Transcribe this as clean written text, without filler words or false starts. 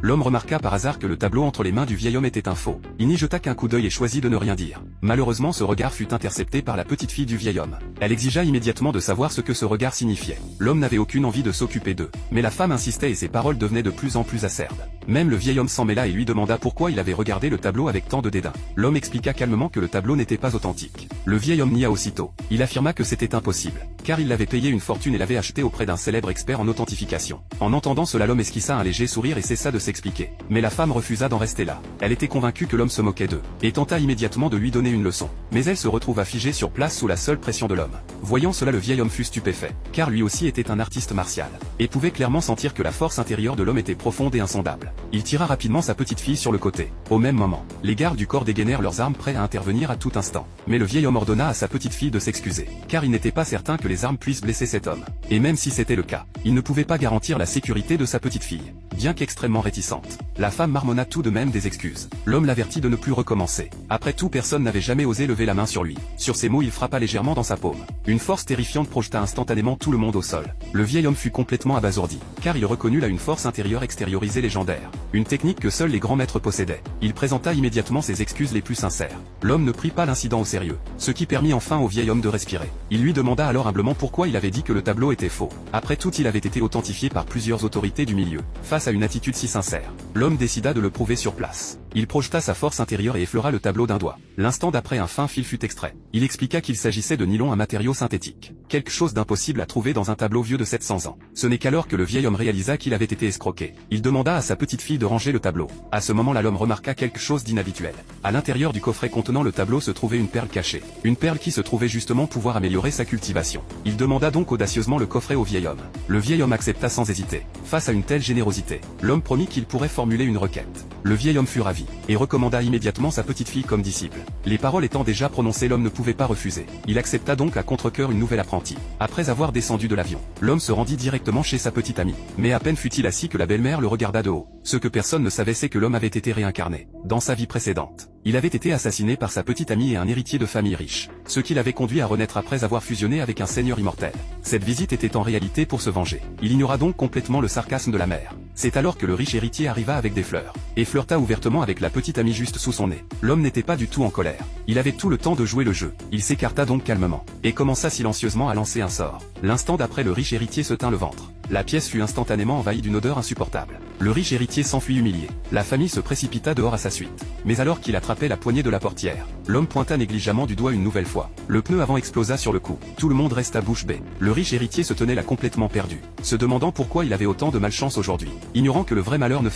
L'homme remarqua par hasard que le tableau entre les mains du vieil homme était un faux. Il n'y jeta qu'un coup d'œil et choisit de ne rien dire. Malheureusement ce regard fut intercepté par la petite fille du vieil homme. Elle exigea immédiatement de savoir ce que ce regard signifiait. L'homme n'avait aucune envie de s'occuper d'eux. Mais la femme insistait et ses paroles devenaient de plus en plus acerbes. Même le vieil homme s'en mêla et lui demanda pourquoi il avait regardé le tableau avec tant de dédain. L'homme expliqua calmement que le tableau n'était pas authentique. Le vieil homme nia aussitôt. Il affirma que c'était impossible, car il l'avait payé une fortune et l'avait acheté auprès d'un célèbre expert en authentification. En entendant cela, l'homme esquissa un léger sourire et cessa de s'expliquer. Mais la femme refusa d'en rester là. Elle était convaincue que l'homme se moquait d'eux, et tenta immédiatement de lui donner une leçon. Mais elle se retrouva figée sur place sous la seule pression de l'homme. Voyant cela, le vieil homme fut stupéfait, car lui aussi était un artiste martial, et pouvait clairement sentir que la force intérieure de l'homme était profonde et insondable. Il tira rapidement sa petite fille sur le côté. Au même moment, les gardes du corps dégainèrent leurs armes prêts à intervenir à tout instant. Mais le vieil homme ordonna à sa petite fille de s'excuser, car il n'était pas certain que les armes puissent blesser cet homme. Et même si c'était le cas, il ne pouvait pas garantir la sécurité de sa petite fille. Bien qu'extrêmement réticente, la femme marmonna tout de même des excuses. L'homme l'avertit de ne plus recommencer. Après tout, personne n'avait jamais osé lever la main sur lui. Sur ces mots, il frappa légèrement dans sa paume. Une force terrifiante projeta instantanément tout le monde au sol. Le vieil homme fut complètement abasourdi, car il reconnut là une force intérieure extériorisée légendaire. Une technique que seuls les grands maîtres possédaient. Il présenta immédiatement ses excuses les plus sincères. L'homme ne prit pas l'incident au sérieux, ce qui permit enfin au vieil homme de respirer. Il lui demanda alors humblement pourquoi il avait dit que le tableau était faux. Après tout, il avait été authentifié par plusieurs autorités du milieu. Face à une attitude si sincère, l'homme décida de le prouver sur place. Il projeta sa force intérieure et effleura le tableau d'un doigt. L'instant d'après, un fin fil fut extrait. Il expliqua qu'il s'agissait de nylon, un matériau synthétique. Quelque chose d'impossible à trouver dans un tableau vieux de 700 ans. Ce n'est qu'alors que le vieil homme réalisa qu'il avait été escroqué. Il demanda à sa petite fille de ranger le tableau. À ce moment-là, l'homme remarqua quelque chose d'inhabituel. À l'intérieur du coffret contenant le tableau se trouvait une perle cachée. Une perle qui se trouvait justement pouvoir améliorer sa cultivation. Il demanda donc audacieusement le coffret au vieil homme. Le vieil homme accepta sans hésiter. Face à une telle générosité, l'homme promit qu'il pourrait formuler une requête. Le vieil homme fut ravi, et recommanda immédiatement sa petite fille comme disciple. Les paroles étant déjà prononcées, l'homme ne pouvait pas refuser. Il accepta donc à contre-cœur une nouvelle apprentie. Après avoir descendu de l'avion, l'homme se rendit directement chez sa petite amie. Mais à peine fut-il assis que la belle-mère le regarda de haut. Ce que personne ne savait, c'est que l'homme avait été réincarné. Dans sa vie précédente, il avait été assassiné par sa petite amie et un héritier de famille riche, ce qui l'avait conduit à renaître après avoir fusionné avec un seigneur immortel. Cette visite était en réalité pour se venger. Il ignora donc complètement le sarcasme de la mère. C'est alors que le riche héritier arriva avec des fleurs, et flirta ouvertement avec la petite amie juste sous son nez. L'homme n'était pas du tout en colère. Il avait tout le temps de jouer le jeu. Il s'écarta donc calmement, et commença silencieusement à lancer un sort. L'instant d'après, le riche héritier se tint le ventre. La pièce fut instantanément envahie d'une odeur insupportable. Le riche héritier s'enfuit humilié. La famille se précipita dehors à sa suite. Mais alors qu'il attrapait la poignée de la portière, l'homme pointa négligemment du doigt une nouvelle fois. Le pneu avant explosa sur le coup. Tout le monde resta bouche bée. Le riche héritier se tenait là complètement perdu, se demandant pourquoi il avait autant de malchance aujourd'hui, ignorant que le vrai malheur ne faisait